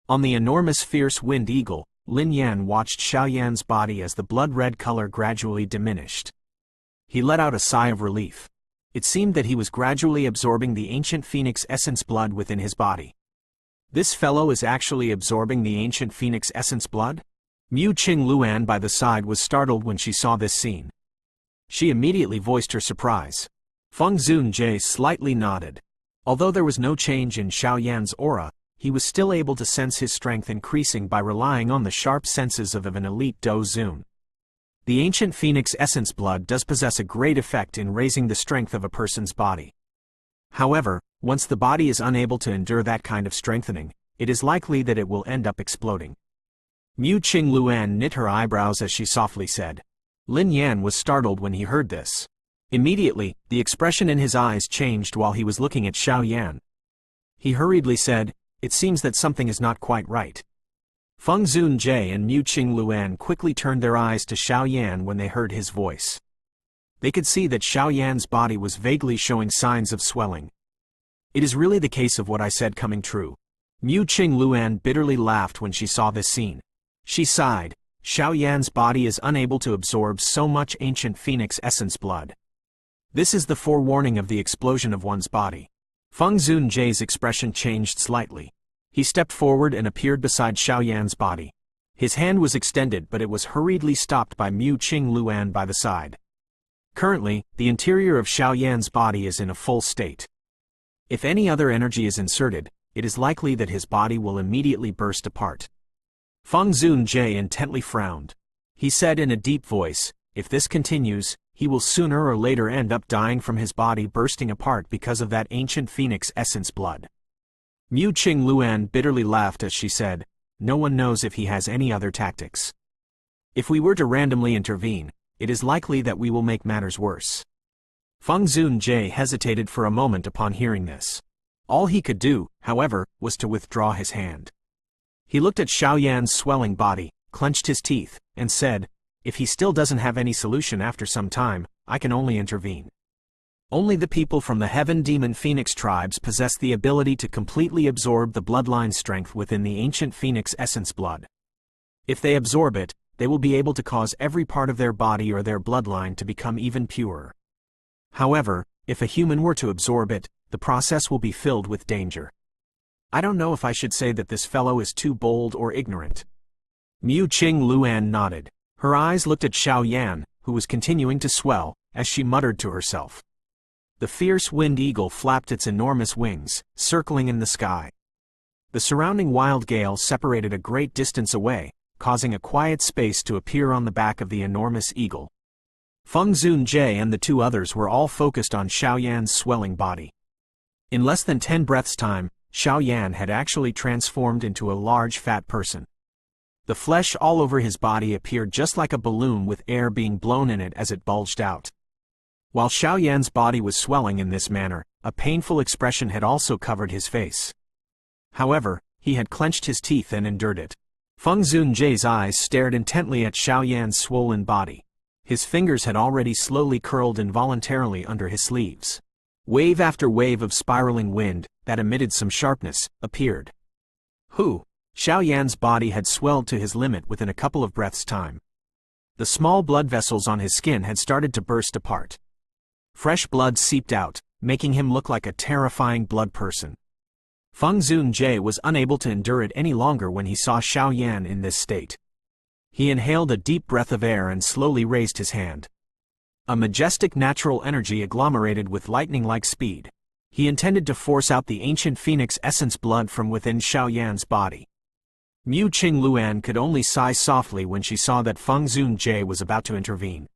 On the enormous fierce wind eagle, Lin Yan watched Xiao Yan's body as the blood-red color gradually diminished. He let out a sigh of relief. It seemed that he was gradually absorbing the ancient phoenix essence blood within his body. This fellow is actually absorbing the ancient phoenix essence blood? Mu Qing Luan by the side was startled when she saw this scene. She immediately voiced her surprise. Feng Zunjie slightly nodded. Although there was no change in Xiao Yan's aura, he was still able to sense his strength increasing by relying on the sharp senses of an elite Do Zun. The ancient phoenix essence blood does possess a great effect in raising the strength of a person's body. However, once the body is unable to endure that kind of strengthening, it is likely that it will end up exploding. Mu Qing Luan knit her eyebrows as she softly said. Lin Yan was startled when he heard this. Immediately, the expression in his eyes changed while he was looking at Xiao Yan. He hurriedly said, "It seems that something is not quite right." Feng Zunjie and Mu Qing Luan quickly turned their eyes to Xiao Yan when they heard his voice. They could see that Xiao Yan's body was vaguely showing signs of swelling. It is really the case of what I said coming true. Mu Qing Luan bitterly laughed when she saw this scene. She sighed. Xiao Yan's body is unable to absorb so much ancient phoenix essence blood. This is the forewarning of the explosion of one's body. Feng Zunjie's expression changed slightly. He stepped forward and appeared beside Xiao Yan's body. His hand was extended, but it was hurriedly stopped by Mu Qing Luan by the side. Currently, the interior of Xiao Yan's body is in a full state. If any other energy is inserted, it is likely that his body will immediately burst apart. Feng Zunjie intently frowned. He said in a deep voice, "If this continues, he will sooner or later end up dying from his body bursting apart because of that ancient phoenix essence blood." Mu Qing Luan bitterly laughed as she said, "No one knows if he has any other tactics. If we were to randomly intervene, it is likely that we will make matters worse." Feng Zunjie hesitated for a moment upon hearing this. All he could do, however, was to withdraw his hand. He looked at Xiao Yan's swelling body, clenched his teeth, and said, "If he still doesn't have any solution after some time, I can only intervene. Only the people from the Heaven Demon Phoenix tribes possess the ability to completely absorb the bloodline strength within the ancient phoenix essence blood. If they absorb it, they will be able to cause every part of their body or their bloodline to become even purer. However, if a human were to absorb it, the process will be filled with danger. I don't know if I should say that this fellow is too bold or ignorant." Mu Qing Luan nodded. Her eyes looked at Xiao Yan, who was continuing to swell, as she muttered to herself. The fierce wind eagle flapped its enormous wings, circling in the sky. The surrounding wild gale separated a great distance away, causing a quiet space to appear on the back of the enormous eagle. Feng Zunjie and the two others were all focused on Xiao Yan's swelling body. In less than 10 breaths' time, Xiao Yan had actually transformed into a large fat person. The flesh all over his body appeared just like a balloon with air being blown in it as it bulged out. While Xiao Yan's body was swelling in this manner, a painful expression had also covered his face. However, he had clenched his teeth and endured it. Feng Zunjie's eyes stared intently at Xiao Yan's swollen body. His fingers had already slowly curled involuntarily under his sleeves. Wave after wave of spiraling wind, that emitted some sharpness, appeared. Xiao Yan's body had swelled to his limit within a couple of breaths' time. The small blood vessels on his skin had started to burst apart. Fresh blood seeped out, making him look like a terrifying blood person. Feng Zunjie was unable to endure it any longer when he saw Xiao Yan in this state. He inhaled a deep breath of air and slowly raised his hand. A majestic natural energy agglomerated with lightning-like speed. He intended to force out the ancient phoenix essence blood from within Xiao Yan's body. Mu Qing Luan could only sigh softly when she saw that Feng Zunjie was about to intervene.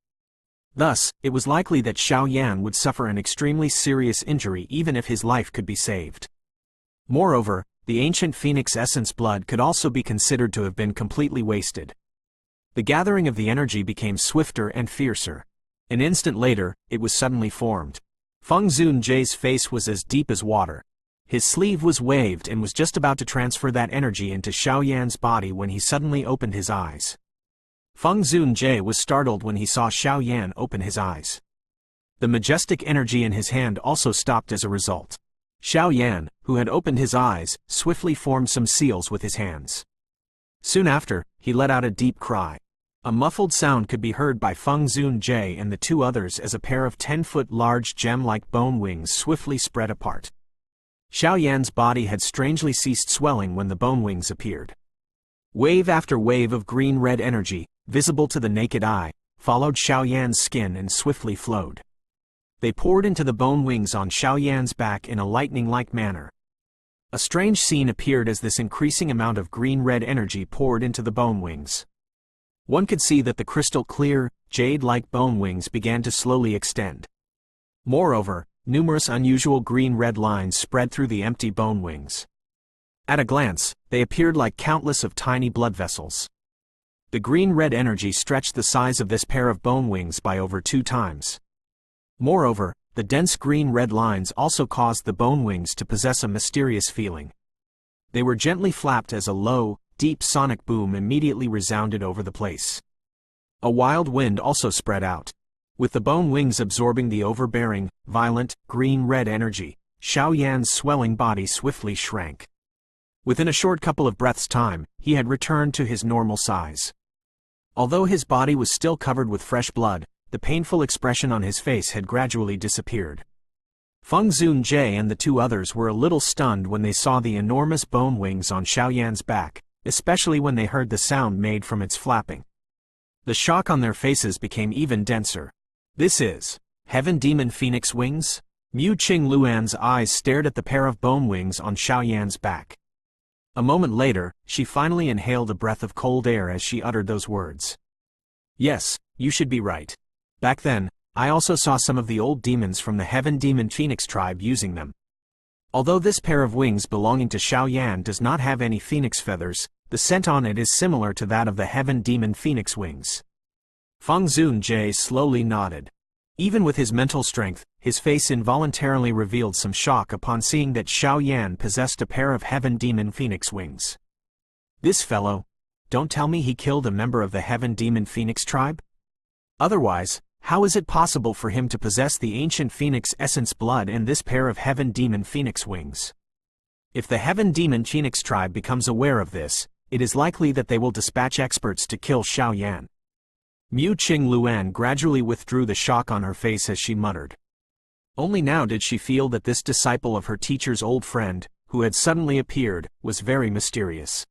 Thus, it was likely that Xiao Yan would suffer an extremely serious injury even if his life could be saved. Moreover, the ancient phoenix essence blood could also be considered to have been completely wasted. The gathering of the energy became swifter and fiercer. An instant later, it was suddenly formed. Feng Zunjie's face was as deep as water. His sleeve was waved and was just about to transfer that energy into Xiao Yan's body when he suddenly opened his eyes. Feng Zunjie was startled when he saw Xiao Yan open his eyes. The majestic energy in his hand also stopped as a result. Xiao Yan, who had opened his eyes, swiftly formed some seals with his hands. Soon after, he let out a deep cry. A muffled sound could be heard by Feng Zunjie and the two others as a pair of 10-foot large gem-like bone wings swiftly spread apart. Xiao Yan's body had strangely ceased swelling when the bone wings appeared. Wave after wave of green-red energy, visible to the naked eye, followed Xiao Yan's skin and swiftly flowed. They poured into the bone wings on Xiao Yan's back in a lightning-like manner. A strange scene appeared as this increasing amount of green-red energy poured into the bone wings. One could see that the crystal-clear, jade-like bone wings began to slowly extend. Moreover, numerous unusual green-red lines spread through the empty bone wings. At a glance, they appeared like countless of tiny blood vessels. The green-red energy stretched the size of this pair of bone wings by over 2 times. Moreover, the dense green-red lines also caused the bone wings to possess a mysterious feeling. They were gently flapped as a low, deep sonic boom immediately resounded over the place. A wild wind also spread out. With the bone wings absorbing the overbearing, violent, green-red energy, Xiao Yan's swelling body swiftly shrank. Within a short couple of breaths' time, he had returned to his normal size. Although his body was still covered with fresh blood, the painful expression on his face had gradually disappeared. Feng Zunjie and the two others were a little stunned when they saw the enormous bone wings on Xiao Yan's back, especially when they heard the sound made from its flapping. The shock on their faces became even denser. This is Heaven Demon Phoenix Wings? Mu Qing Luan's eyes stared at the pair of bone wings on Xiao Yan's back. A moment later, she finally inhaled a breath of cold air as she uttered those words. Yes, you should be right. Back then, I also saw some of the old demons from the Heaven Demon Phoenix tribe using them. Although this pair of wings belonging to Xiao Yan does not have any phoenix feathers, the scent on it is similar to that of the Heaven Demon Phoenix wings. Feng Zunjie slowly nodded. Even with his mental strength, his face involuntarily revealed some shock upon seeing that Xiao Yan possessed a pair of Heaven Demon Phoenix wings. This fellow, don't tell me he killed a member of the Heaven Demon Phoenix tribe? Otherwise, how is it possible for him to possess the ancient Phoenix essence blood and this pair of Heaven Demon Phoenix wings? If the Heaven Demon Phoenix tribe becomes aware of this, it is likely that they will dispatch experts to kill Xiao Yan. Mu Qing Luan gradually withdrew the shock on her face as she muttered. Only now did she feel that this disciple of her teacher's old friend, who had suddenly appeared, was very mysterious.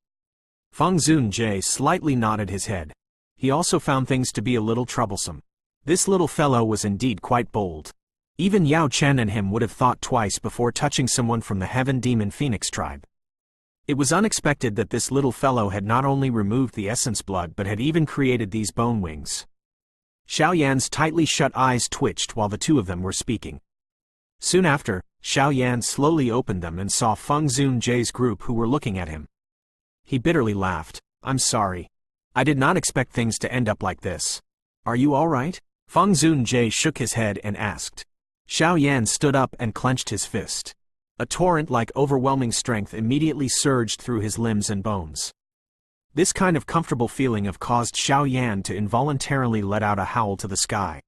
Feng Zunjie slightly nodded his head. He also found things to be a little troublesome. This little fellow was indeed quite bold. Even Yao Chen and him would have thought twice before touching someone from the Heaven Demon Phoenix tribe. It was unexpected that this little fellow had not only removed the essence blood but had even created these bone wings. Xiao Yan's tightly shut eyes twitched while the two of them were speaking. Soon after, Xiao Yan slowly opened them and saw Feng Zunjie's group who were looking at him. He bitterly laughed. I'm sorry. I did not expect things to end up like this. Are you all right? Feng Zunjie shook his head and asked. Xiao Yan stood up and clenched his fist. A torrent like overwhelming strength immediately surged through his limbs and bones. This kind of comfortable feeling of caused Xiao Yan to involuntarily let out a howl to the sky.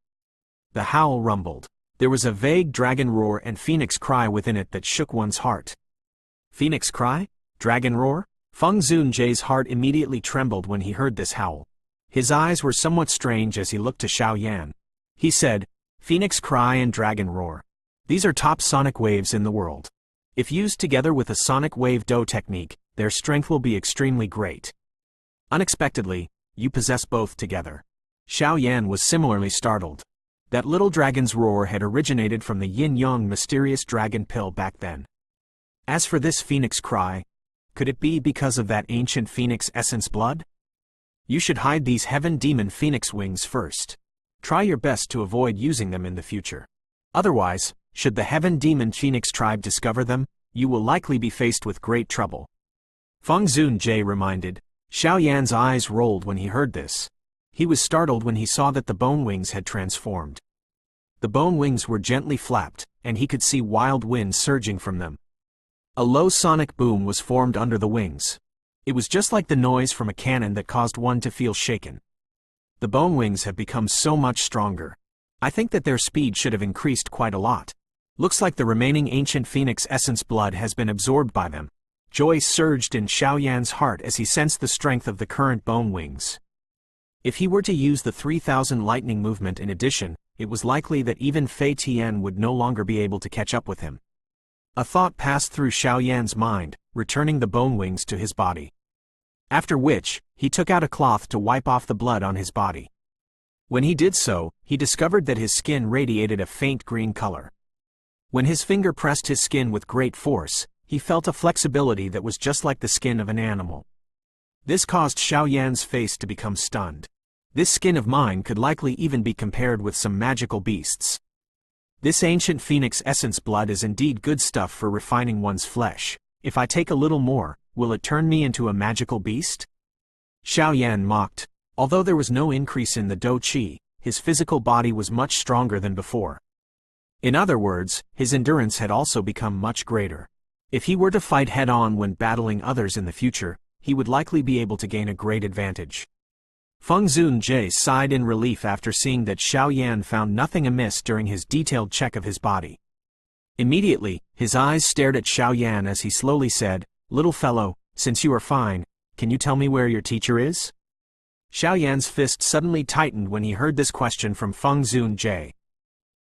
The howl rumbled. There was a vague dragon roar and phoenix cry within it that shook one's heart. Phoenix cry? Dragon roar? Feng Zunjie's heart immediately trembled when he heard this howl. His eyes were somewhat strange as he looked to Xiao Yan. He said, Phoenix cry and dragon roar. These are top sonic waves in the world. If used together with a sonic wave do technique, their strength will be extremely great. Unexpectedly, you possess both together. Xiao Yan was similarly startled. That little dragon's roar had originated from the yin-yang mysterious dragon pill back then. As for this phoenix cry, could it be because of that ancient phoenix essence blood? You should hide these Heaven Demon Phoenix wings first. Try your best to avoid using them in the future. Otherwise, should the Heaven Demon Phoenix tribe discover them, you will likely be faced with great trouble. Feng Zunjie reminded. Xiao Yan's eyes rolled when he heard this. He was startled when he saw that the bone wings had transformed. The bone wings were gently flapped, and he could see wild wind surging from them. A low sonic boom was formed under the wings. It was just like the noise from a cannon that caused one to feel shaken. The bone wings have become so much stronger. I think that their speed should have increased quite a lot. Looks like the remaining ancient phoenix essence blood has been absorbed by them. Joy surged in Xiaoyan's heart as he sensed the strength of the current bone wings. If he were to use the 3000 lightning movement in addition, it was likely that even Fei Tian would no longer be able to catch up with him. A thought passed through Xiaoyan's mind, returning the bone wings to his body. After which, he took out a cloth to wipe off the blood on his body. When he did so, he discovered that his skin radiated a faint green color. When his finger pressed his skin with great force, he felt a flexibility that was just like the skin of an animal. This caused Xiaoyan's face to become stunned. This skin of mine could likely even be compared with some magical beasts. This ancient phoenix essence blood is indeed good stuff for refining one's flesh. If I take a little more, will it turn me into a magical beast? Xiaoyan mocked. Although there was no increase in the dou qi, his physical body was much stronger than before. In other words, his endurance had also become much greater. If he were to fight head-on when battling others in the future, he would likely be able to gain a great advantage. Feng Zunjie sighed in relief after seeing that Xiaoyan found nothing amiss during his detailed check of his body. Immediately, his eyes stared at Xiaoyan as he slowly said, "Little fellow, since you are fine, can you tell me where your teacher is?" Xiaoyan's fist suddenly tightened when he heard this question from Feng Zunjie.